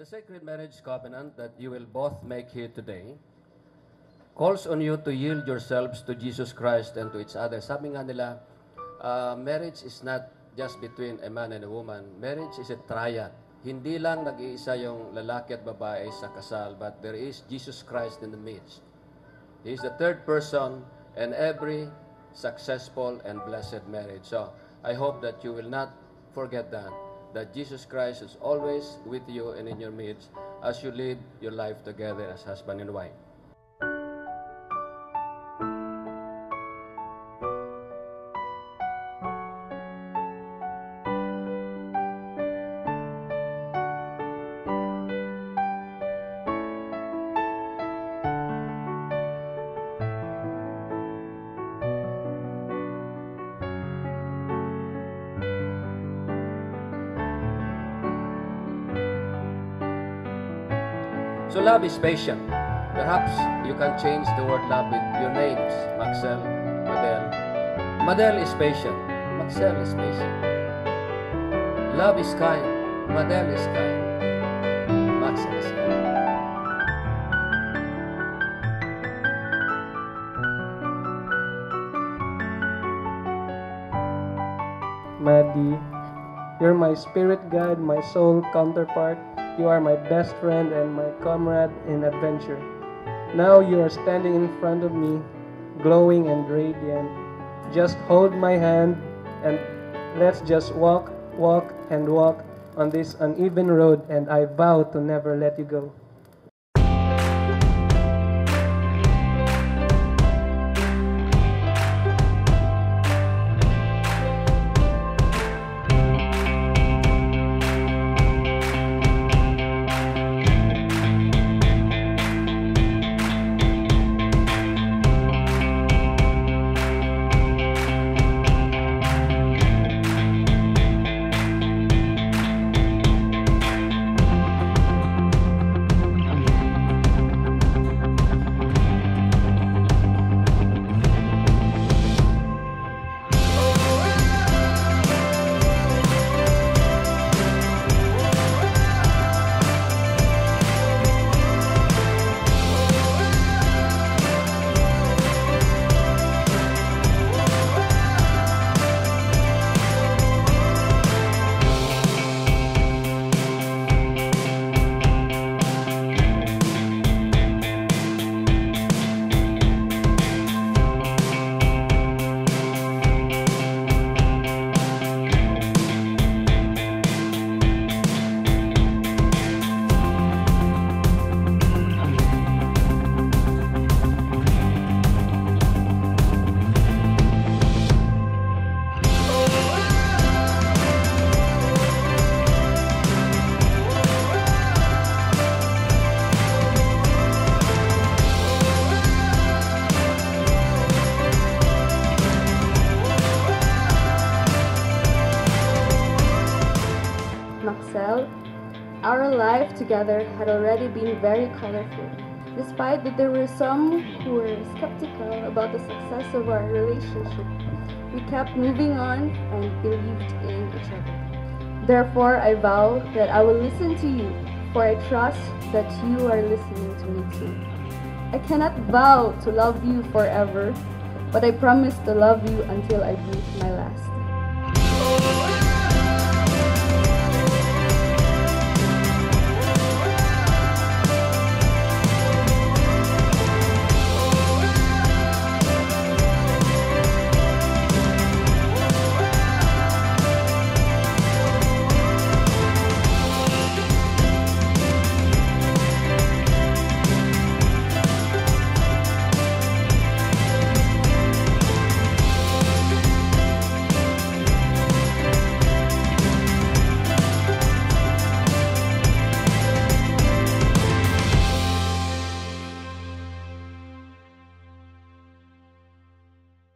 The sacred marriage covenant that you will both make here today calls on you to yield yourselves to Jesus Christ and to each other. Sabi nga nila, marriage is not just between a man and a woman. Marriage is a triad. Hindi lang nag-iisa yung lalaki at babae sa kasal, but there is Jesus Christ in the midst. He is the third person in every successful and blessed marriage. So, I hope that you will not forget that Jesus Christ is always with you and in your midst as you live your life together as husband and wife. So love is patient. Perhaps you can change the word love with your names. Maxel, Madel. Madel is patient. Maxel is patient. Love is kind. Madel is kind. Maxel is kind. Maddie, you're my spirit guide, my soul counterpart. You are my best friend and my comrade in adventure. Now you are standing in front of me, glowing and radiant. Just hold my hand and let's just walk on this uneven road, and I vow to never let you go. Maxel, our life together had already been very colorful, despite that there were some who were skeptical about the success of our relationship. We kept moving on and believed in each other. Therefore, I vow that I will listen to you, for I trust that you are listening to me too. I cannot vow to love you forever, but I promise to love you until I breathe my last.